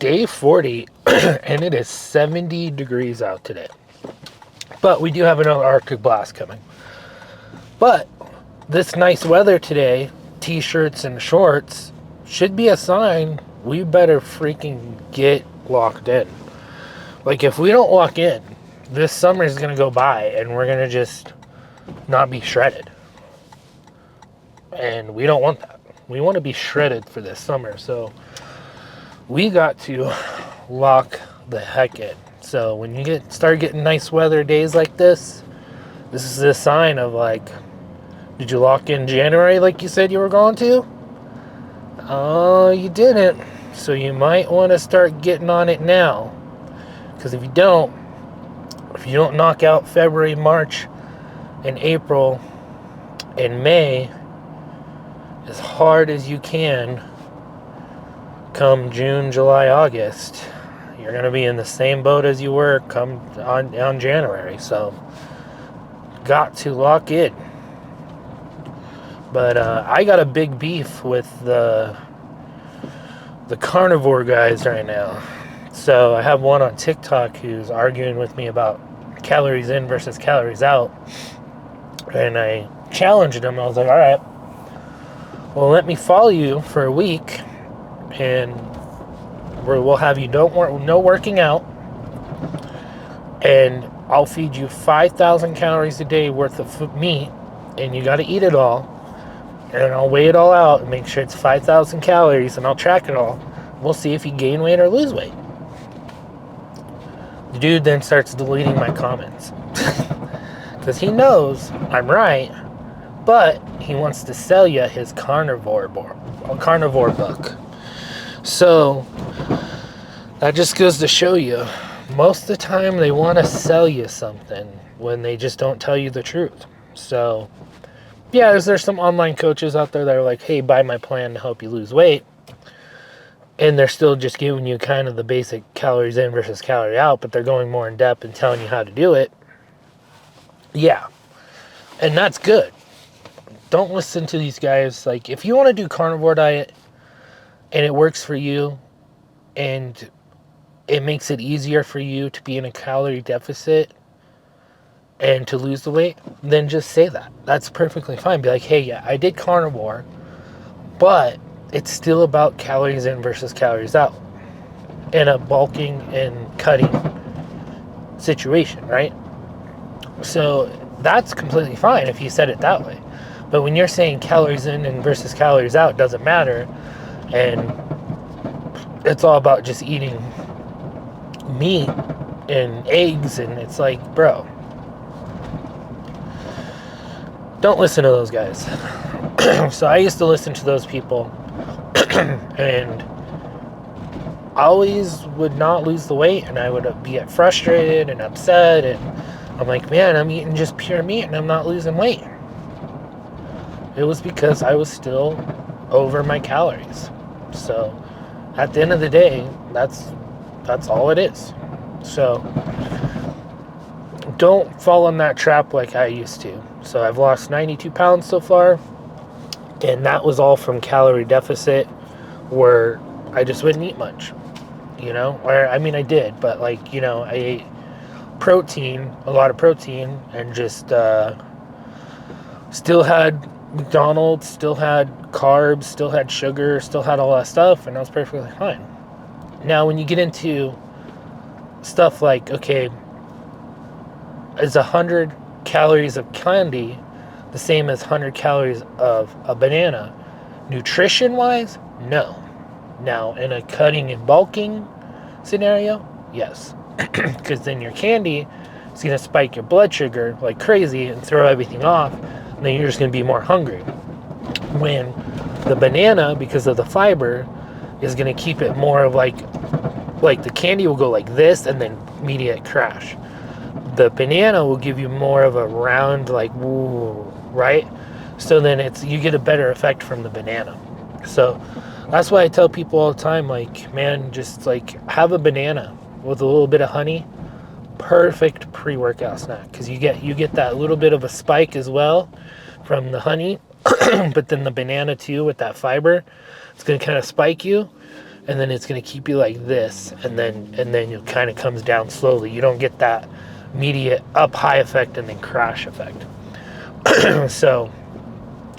day 40 and it is 70 degrees out today. But we do have another Arctic blast coming. But this nice weather today, t-shirts and shorts, should be a sign we better freaking get locked in. Like, if we don't lock in, this summer is going to go by and we're going to just not be shredded. And we don't want that. We want to be shredded for this summer. So we got to lock the heck in. So when you start getting nice weather days like this is a sign of, like, did you lock in January like you said you were going to? Oh, you didn't. So you might want to start getting on it now. Because if you don't knock out February, March, and April, and May as hard as you can, come June, July, August, you're going to be in the same boat as you were come on January. So, got to lock in. But I got a big beef with the carnivore guys right now. So I have one on TikTok who's arguing with me about calories in versus calories out. And I challenged him. I was like, all right, well, let me follow you for a week. And we'll have you no working out. And I'll feed you 5,000 calories a day worth of meat. And you got to eat it all. And I'll weigh it all out and make sure it's 5,000 calories. And I'll track it all. We'll see if you gain weight or lose weight. The dude then starts deleting my comments because he knows I'm right, but he wants to sell you his carnivore book. So that just goes to show you, most of the time they want to sell you something when they just don't tell you the truth. So yeah, there's some online coaches out there that are like, hey, buy my plan to help you lose weight. And they're still just giving you kind of the basic calories in versus calorie out, but they're going more in depth and telling you how to do it. Yeah. And that's good. Don't listen to these guys. Like, if you want to do carnivore diet and it works for you and it makes it easier for you to be in a calorie deficit and to lose the weight, then just say that. That's perfectly fine. Be like, hey, yeah, I did carnivore, but it's still about calories in versus calories out in a bulking and cutting situation, right? So that's completely fine if you said it that way. But when you're saying calories in and versus calories out, it doesn't matter, and it's all about just eating meat and eggs, and it's like, bro, don't listen to those guys. So I used to listen to those people and I always would not lose the weight, and I would get frustrated and upset, and I'm like, man, I'm eating just pure meat and I'm not losing weight. It was because I was still over my calories. So at the end of the day, that's all it is. So don't fall in that trap like I used to. So I've lost 92 pounds so far, and that was all from calorie deficit, where I just wouldn't eat much, you know? Or, I mean, I did, but, like, you know, I ate protein, a lot of protein, and just still had McDonald's, still had carbs, still had sugar, still had all that stuff, and I was perfectly fine. Now, when you get into stuff like, okay, is 100 calories of candy the same as 100 calories of a banana? Nutrition-wise, no. Now, in a cutting and bulking scenario, yes. Because then your candy is going to spike your blood sugar like crazy and throw everything off, and then you're just going to be more hungry. When the banana, because of the fiber, is going to keep it more of like the candy will go like this and then immediate crash. The banana will give you more of a round, like, woo, right? So then you get a better effect from the banana. So that's why I tell people all the time, like, man, just like have a banana with a little bit of honey. Perfect pre-workout snack, because you get that little bit of a spike as well from the honey, but then the banana too with that fiber, it's going to kind of spike you. and then it's going to keep you like this, and then it kind of comes down slowly. You don't get that immediate up high effect and then crash effect. So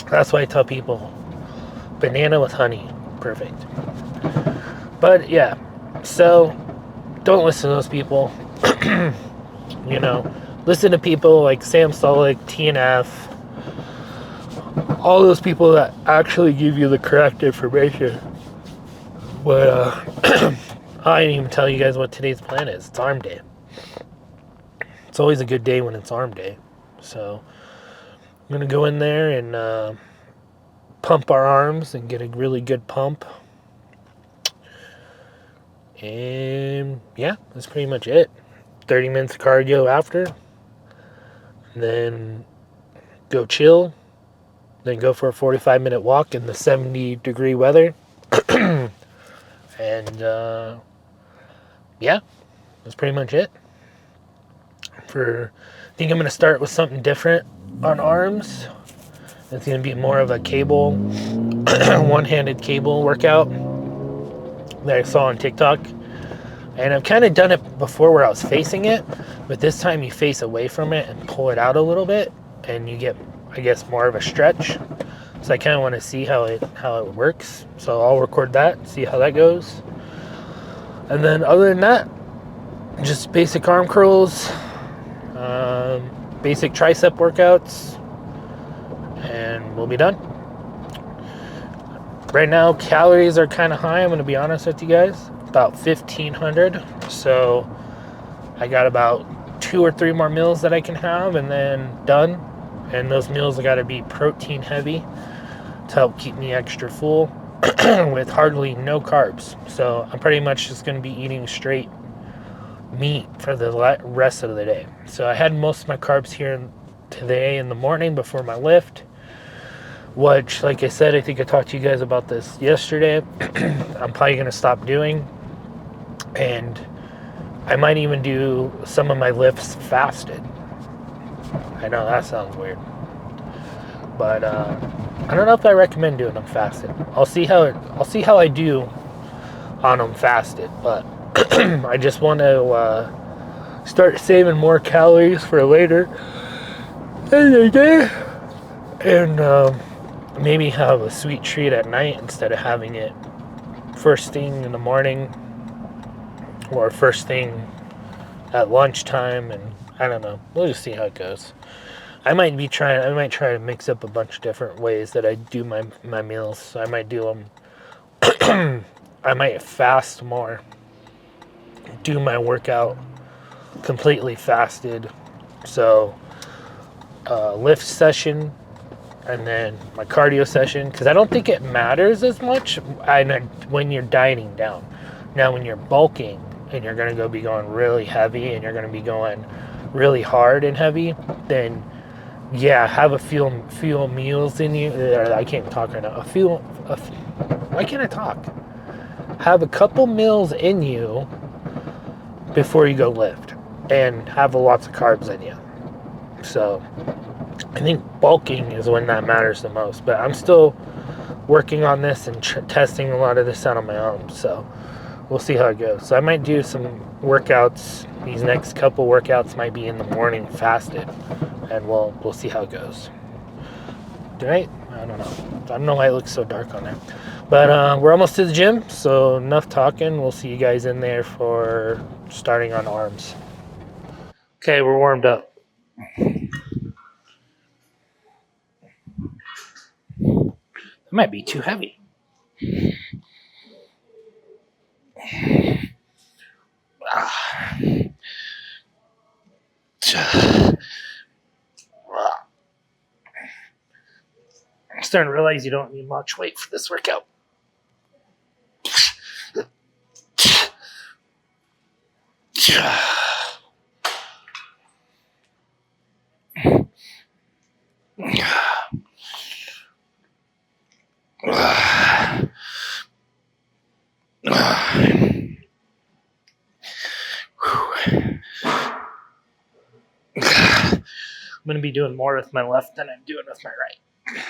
that's why I tell people banana with honey, perfect. But yeah, so don't listen to those people. You know, listen to people like Sam Sulek, TNF, all those people that actually give you the correct information. But I didn't even tell you guys what today's plan is. It's arm day. It's always a good day when it's arm day. So I'm going to go in there and pump our arms and get a really good pump. And yeah, that's pretty much it. 30 minutes of cardio after. And then go chill. Then go for a 45-minute walk in the 70-degree weather. And yeah, that's pretty much it. I think I'm going to start with something different on arms. It's going to be more of a cable, one-handed cable workout that I saw on TikTok. And I've kind of done it before where I was facing it, but this time you face away from it and pull it out a little bit, and you get, I guess, more of a stretch. So I kind of want to see how it works. So I'll record that, see how that goes. And then other than that, just basic arm curls, basic tricep workouts, and we'll be done. Right now, calories are kind of high, I'm going to be honest with you guys. About 1,500. So I got about 2 or 3 more meals that I can have and then done. And those meals got to be protein heavy to help keep me extra full with hardly no carbs. So I'm pretty much just going to be eating straight meat for the rest of the day. So I had most of my carbs here today in the morning before my lift, which, like I said, I think I talked to you guys about this yesterday. I'm probably going to stop doing. And I might even do some of my lifts fasted. I know that sounds weird. But I don't know if I recommend doing them fasted. I'll see how I do on them fasted. But I just want to start saving more calories for later in the day. And maybe have a sweet treat at night instead of having it first thing in the morning or first thing at lunchtime. And I don't know, we'll just see how it goes. I might try to mix up a bunch of different ways that I do my meals. So I might do them I might fast more, do my workout completely fasted. So lift session and then my cardio session, because I don't think it matters as much when you're dieting down. Now when you're bulking and you're going to be going really heavy and you're going to be going really hard and heavy, then yeah, have a few meals in you. I can't talk right now. Why can't I talk? Have a couple meals in you before you go lift, and have lots of carbs in you. So I think bulking is when that matters the most. But I'm still working on this and testing a lot of this out on my own. So we'll see how it goes. So I might do some workouts. These next couple workouts might be in the morning fasted. And we'll see how it goes. Right? I don't know. I don't know why it looks so dark on there. But we're almost to the gym, so enough talking. We'll see you guys in there for starting on arms. Okay, we're warmed up. It might be too heavy. I'm starting to realize you don't need much weight for this workout. I'm going to be doing more with my left than I'm doing with my right,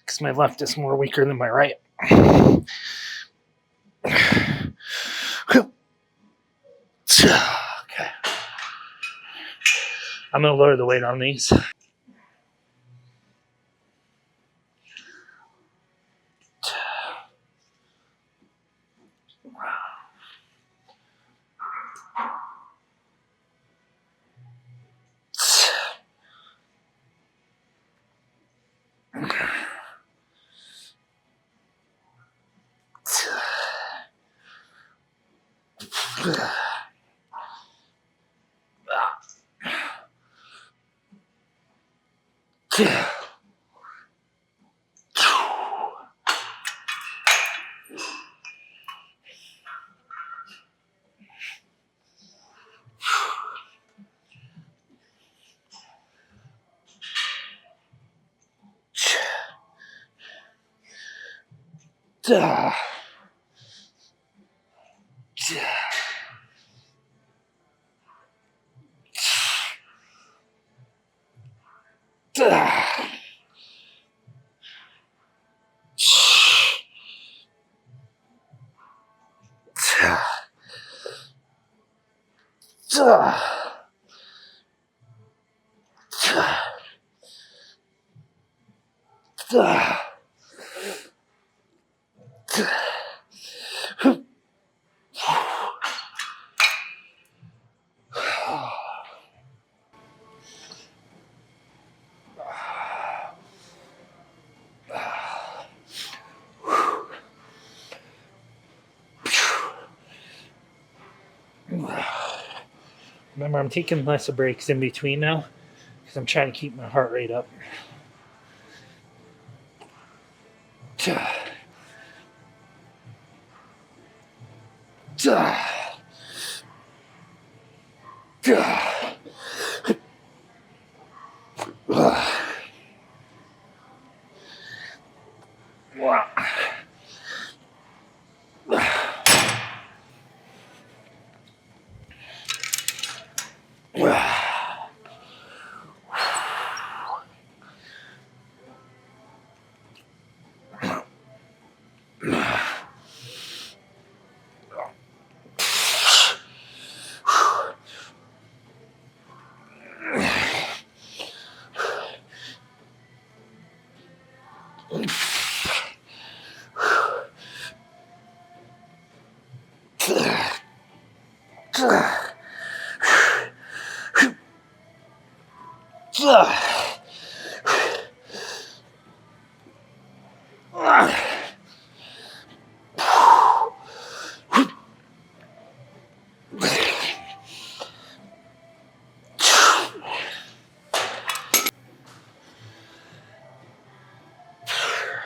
because my left is more weaker than my right. Okay. I'm going to lower the weight on these. Remember, I'm taking less of breaks in between now because I'm trying to keep my heart rate up.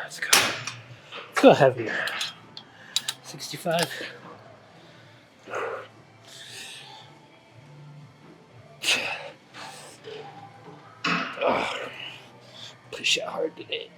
Let's go. Let's go heavier. 65. Push it hard today.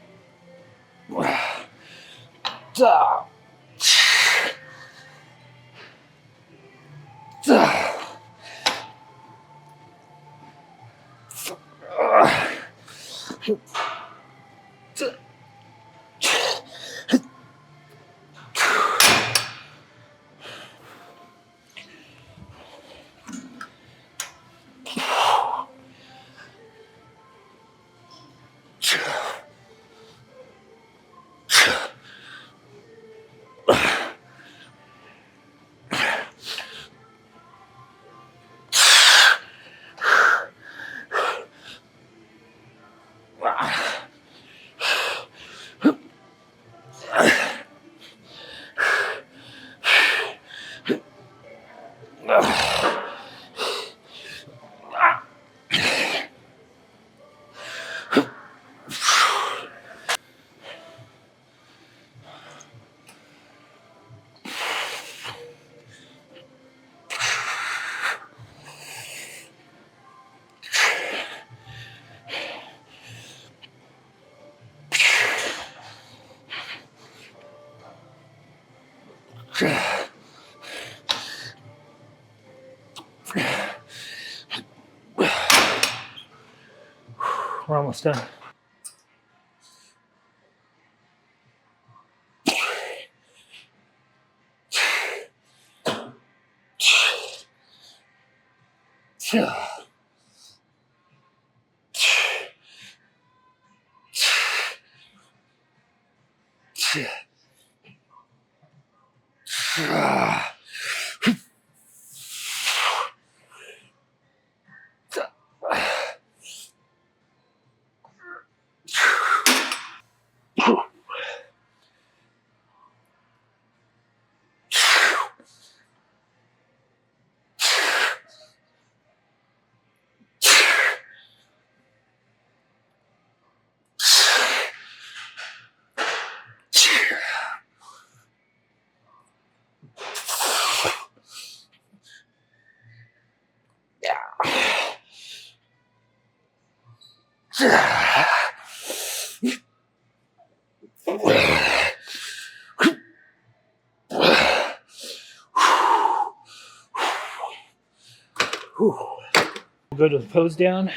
We're almost done. We'll go to the pose down.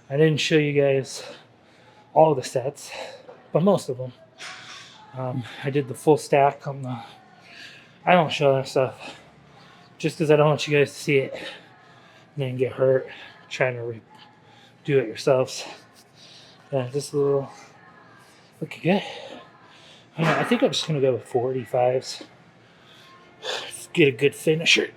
I didn't show you guys all the sets, but most of them. I did the full stack on the. I don't show that stuff just because I don't want you guys to see it and then get hurt trying to do it yourselves. Yeah, just a little. Looking good. I think I'm just gonna go with 45s. Let's get a good finisher.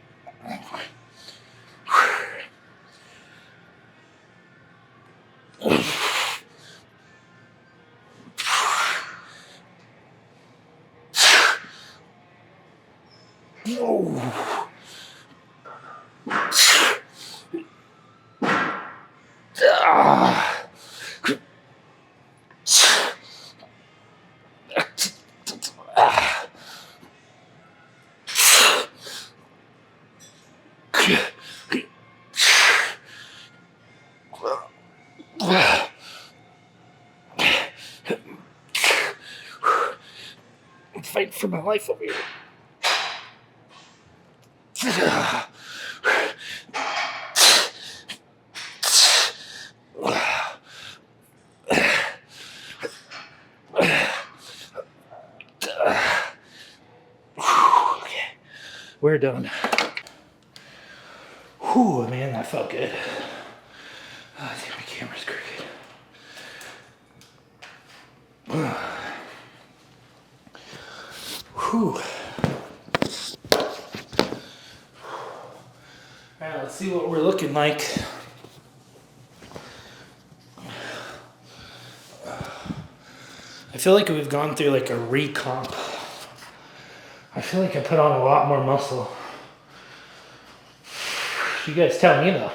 I'm fighting for my life over here. Okay, we're done. Whew, man, that felt good. Oh, I think my camera's crooked. Whew. Alright, let's see what we're looking like. I feel like we've gone through like a recomp. I feel like I put on a lot more muscle. You guys tell me though.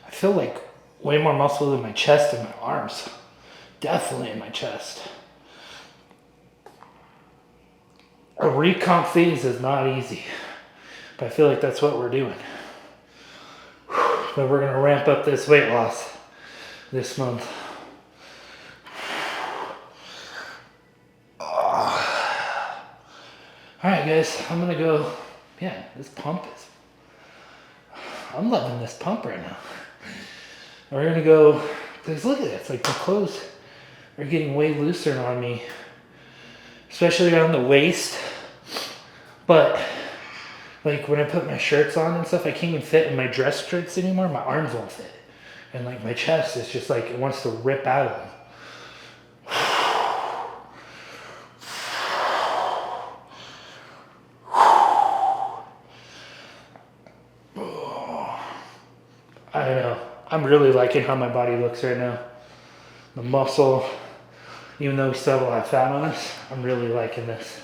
I feel like way more muscle in my chest and my arms. Definitely in my chest. A recomp phase is not easy, but I feel like that's what we're doing. But we're gonna ramp up this weight loss this month. Alright guys, I'm gonna go. Yeah, this pump is. I'm loving this pump right now. We're gonna go, because look at it, it's like the clothes are getting way looser on me, especially around the waist. But like when I put my shirts on and stuff, I can't even fit in my dress shirts anymore. My arms won't fit. And like my chest is just like, it wants to rip out of them. I don't know. I'm really liking how my body looks right now. The muscle, even though we still have a lot of fat on us, I'm really liking this.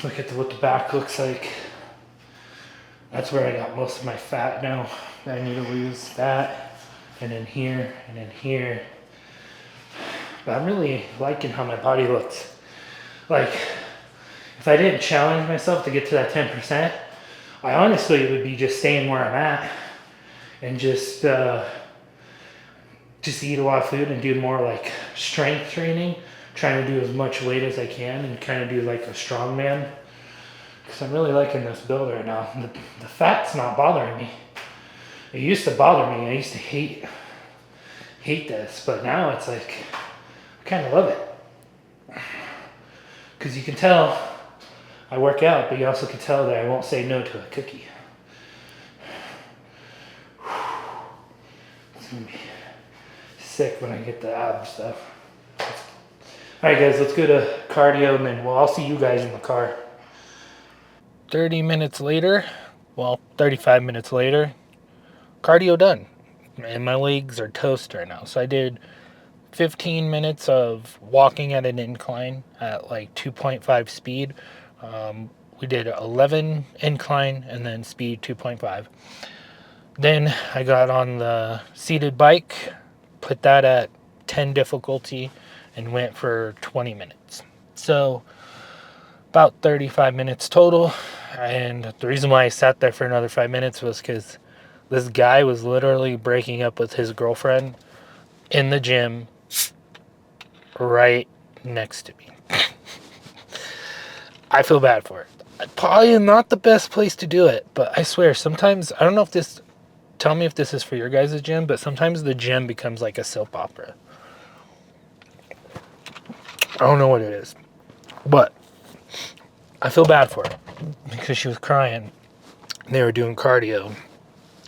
Look at what the back looks like. That's where I got most of my fat now. I need to lose that, and then here, and then here. But I'm really liking how my body looks. Like, if I didn't challenge myself to get to that 10%, I honestly would be just staying where I'm at and just eat a lot of food and do more like strength training, trying to do as much weight as I can and kind of do like a strongman. Because I'm really liking this build right now. The fat's not bothering me. It used to bother me. I used to hate this, but now it's like I kind of love it. Because you can tell I work out, but you also can tell that I won't say no to a cookie. It's gonna be sick when I get the ab stuff. Alright guys, let's go to cardio and then I'll see you guys in the car. 30 minutes later, well, 35 minutes later, cardio done. And my legs are toast right now. So I did 15 minutes of walking at an incline at like 2.5 speed. We did 11 incline and then speed 2.5. Then I got on the seated bike, put that at 10 difficulty, and went for 20 minutes. So about 35 minutes total. And the reason why I sat there for another 5 minutes was because this guy was literally breaking up with his girlfriend in the gym right next to me. I feel bad for it. Probably not the best place to do it, but I swear sometimes, I don't know if this, tell me if this is for your guys' gym, but sometimes the gym becomes like a soap opera. I don't know what it is, but I feel bad for her because she was crying and they were doing cardio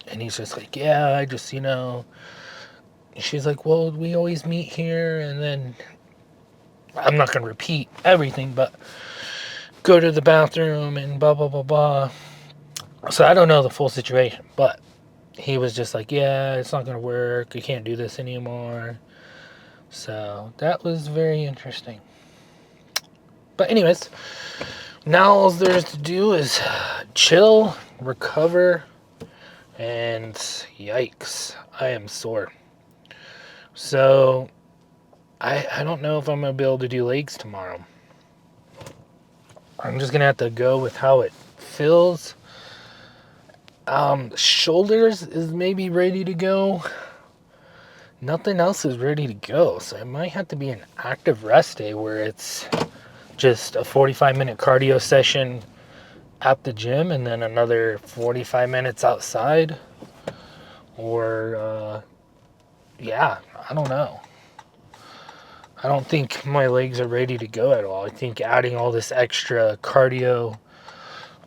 and he's just like, yeah, I just, she's like, well, we always meet here, and then I'm not going to repeat everything, but go to the bathroom and blah, blah, blah, blah. So I don't know the full situation, but he was just like, yeah, it's not going to work. I can't do this anymore. So that was very interesting. But anyways, now all there's to do is chill, recover, and yikes, I am sore. So I don't know if I'm going to be able to do legs tomorrow. I'm just going to have to go with how it feels. Shoulders is maybe ready to go. Nothing else is ready to go. So it might have to be an active rest day where it's just a 45-minute cardio session at the gym and then another 45 minutes outside. Or, yeah, I don't know. I don't think my legs are ready to go at all. I think adding all this extra cardio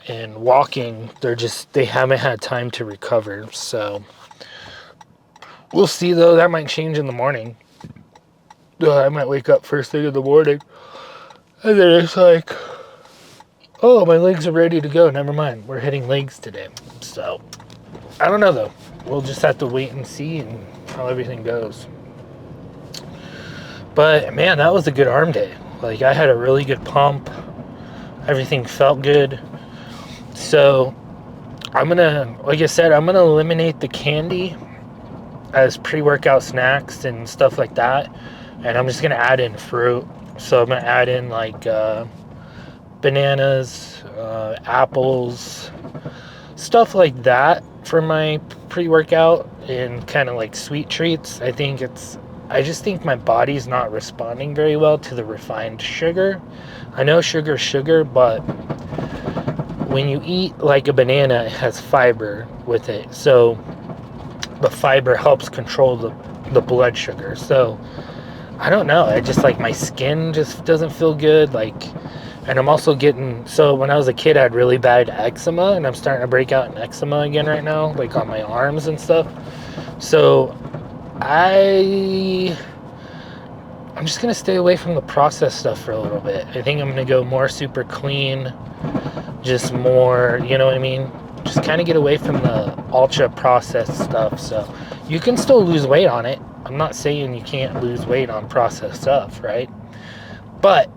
and walking, they haven't had time to recover. So we'll see though. That might change in the morning. I might wake up first thing in the morning and then it's like, oh, my legs are ready to go. Never mind. We're hitting legs today. So I don't know though. We'll just have to wait and see and how everything goes. But man, that was a good arm day. Like I had a really good pump. Everything felt good. So like I said, I'm gonna eliminate the candy as pre-workout snacks and stuff like that. And I'm just gonna add in fruit. So I'm gonna add in like bananas, apples, stuff like that for my pre-workout, and kind of like sweet treats. I just think my body's not responding very well to the refined sugar. I know sugar's sugar, but when you eat like a banana, it has fiber with it. So the fiber helps control the blood sugar. So I don't know. I just like my skin just doesn't feel good. And I'm also so when I was a kid, I had really bad eczema, and I'm starting to break out in eczema again right now, like on my arms and stuff. So I'm just going to stay away from the processed stuff for a little bit. I think I'm going to go more super clean, just more, you know what I mean? Just kind of get away from the ultra processed stuff. So you can still lose weight on it. I'm not saying you can't lose weight on processed stuff, right? But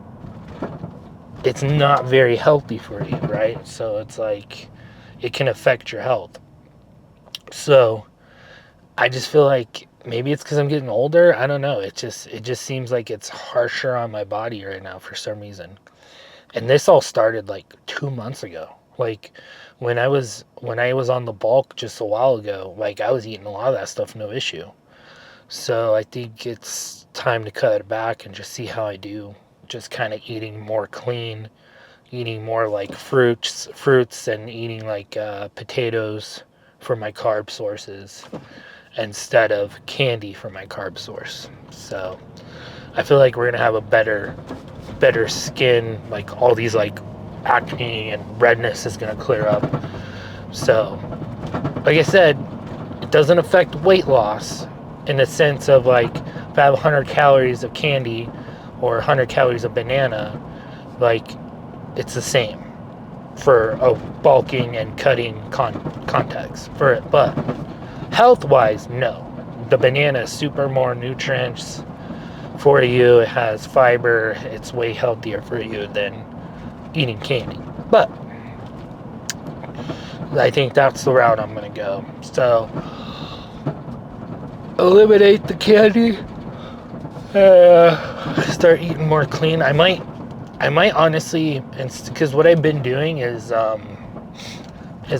it's not very healthy for you, right? So it's like it can affect your health. So I just feel like maybe it's because I'm getting older. I don't know. It just seems like it's harsher on my body right now for some reason. And this all started like 2 months ago. Like when I was on the bulk just a while ago, like I was eating a lot of that stuff, no issue. So I think it's time to cut it back and just see how I do. Just kind of eating more clean, eating more like fruits, and eating like potatoes for my carb sources instead of candy for my carb source. So I feel like we're gonna have a better skin, like all these like acne and redness is going to clear up. So, like I said, it doesn't affect weight loss in the sense of like if I have 100 calories of candy or 100 calories of banana, like it's the same for a bulking and cutting context for it. But health wise, no. The banana is super more nutrients for you. It has fiber. It's way healthier for you than eating candy. But I think that's the route I'm going to go. So eliminate the candy. Start eating more clean. I might honestly, because what I've been doing is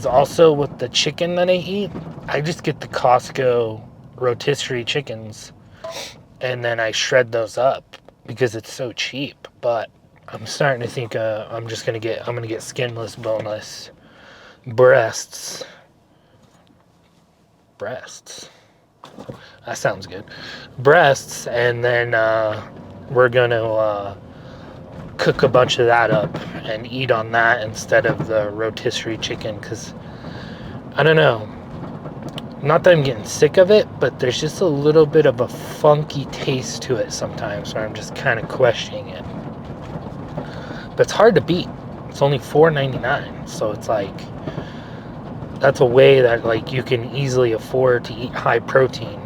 also with the chicken that I eat, I just get the Costco rotisserie chickens and then I shred those up because it's so cheap. But I'm starting to think I'm gonna get skinless, boneless breasts. That sounds good. Breasts, and then we're gonna cook a bunch of that up and eat on that instead of the rotisserie chicken, because I don't know, not that I'm getting sick of it, but there's just a little bit of a funky taste to it sometimes where I'm just kind of questioning it. But it's hard to beat. It's only $4.99, so it's like that's a way that like you can easily afford to eat high protein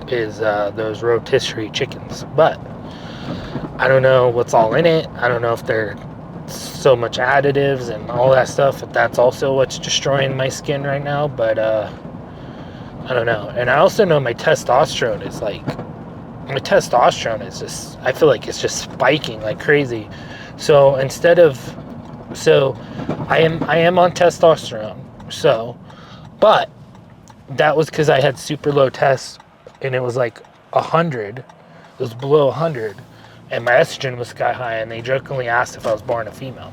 is those rotisserie chickens. But I don't know what's all in it. I don't know if they're so much additives and all that stuff, if that's also what's destroying my skin right now. But I don't know. And I also know my testosterone is just, I feel like it's just spiking like crazy. So I am on testosterone. So, but that was because I had super low tests and it was like 100. It was below 100. And my estrogen was sky high, and they jokingly asked if I was born a female.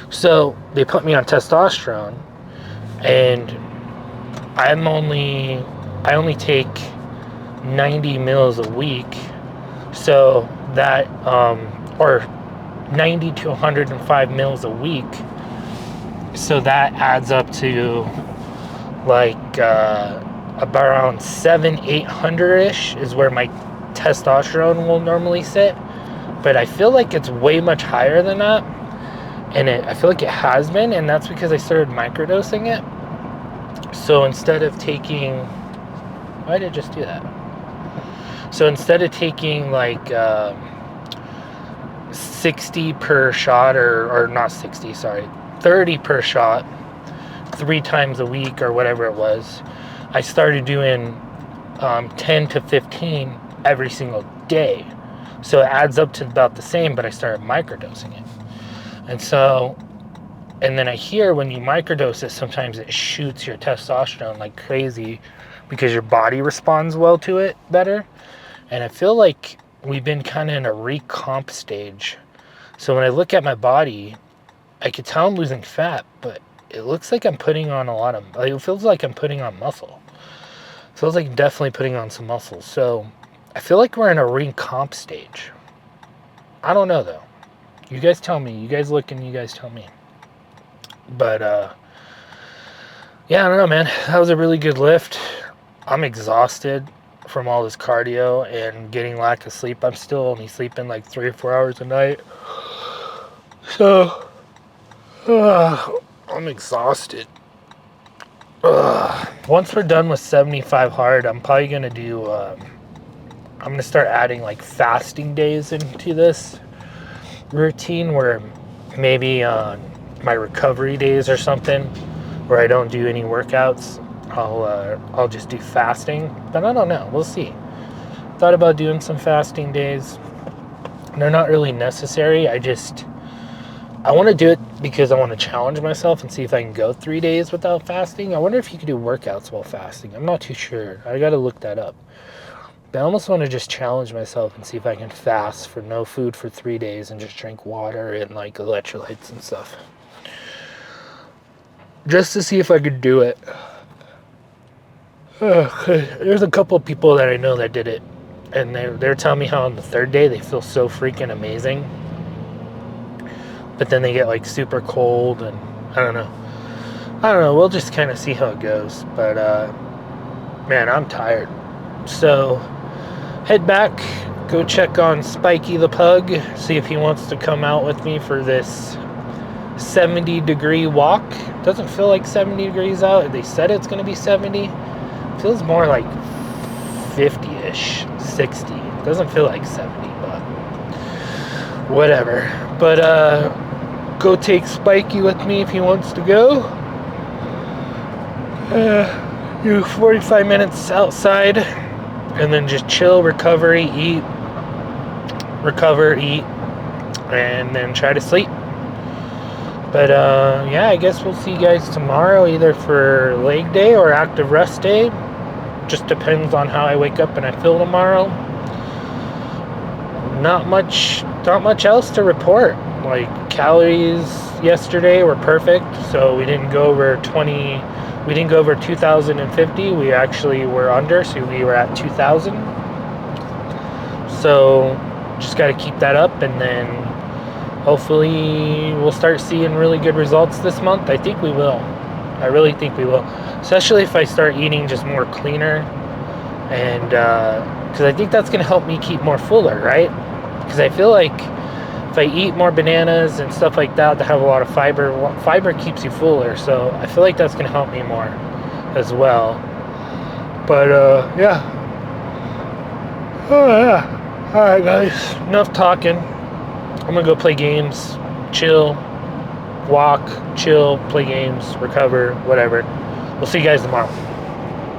So they put me on testosterone, and I only take 90 mils a week. So that, or 90 to 105 mils a week. So that adds up to like around 700-800-ish is where my testosterone will normally sit. But I feel like it's way much higher than that, and I feel like it has been, and that's because I started microdosing it. So instead of taking, why did I just do that? So instead of taking like 60 per shot, or not 60, sorry, 30 per shot, 3 times a week or whatever it was, I started doing 10 to 15 every single day. So it adds up to about the same, but I started microdosing it. And then I hear when you microdose it, sometimes it shoots your testosterone like crazy because your body responds well to it better. And I feel like we've been kind of in a recomp stage. So when I look at my body, I could tell I'm losing fat, but it looks like I'm putting on it feels like I'm putting on muscle. It feels like I'm definitely putting on some muscle. So I feel like we're in a recomp stage. I don't know though. You guys tell me. You guys look and you guys tell me. But yeah, I don't know, man. That was a really good lift. I'm exhausted from all this cardio and getting lack of sleep. I'm still only sleeping like 3 or 4 hours a night. So I'm exhausted. Once we're done with 75 hard, I'm probably gonna do I'm gonna start adding like fasting days into this routine, where maybe on my recovery days or something, where I don't do any workouts, I'll just do fasting. But I don't know, we'll see. Thought about doing some fasting days. They're not really necessary. I want to do it because I want to challenge myself and see if I can go 3 days without fasting. I wonder if you could do workouts while fasting. I'm not too sure. I got to look that up. But I almost want to just challenge myself and see if I can fast for no food for 3 days and just drink water and like electrolytes and stuff. Just to see if I could do it. There's a couple of people that I know that did it, and they're telling me how on the 3rd day they feel so freaking amazing. but then they get like super cold, and I don't know, we'll just kind of see how it goes. But man, I'm tired, so head back, go check on Spiky the pug, see if he wants to come out with me for this 70-degree walk. Doesn't feel like 70 degrees out. They said it's going to be 70. Feels more like 50-ish, 60. Doesn't feel like 70, but whatever. But go take Spiky with me if he wants to go. Do 45 minutes outside, and then just chill, recover, eat, and then try to sleep. But yeah, I guess we'll see you guys tomorrow, either for leg day or active rest day. Just depends on how I wake up and I feel tomorrow. Not much else to report. Like, calories yesterday were perfect, so we didn't go over 2,050. We actually were under, so we were at 2,000. So just got to keep that up, and then hopefully we'll start seeing really good results this month. I think we will. I really think we will. Especially if I start eating just more cleaner. And because I think that's going to help me keep more fuller, right? Because I feel like if I eat more bananas and stuff like that have a lot of fiber keeps you fuller. So I feel like that's going to help me more as well. But yeah. Oh yeah. Alright guys, enough talking. I'm gonna go play games, chill, walk, chill, play games, recover, whatever. We'll see you guys tomorrow.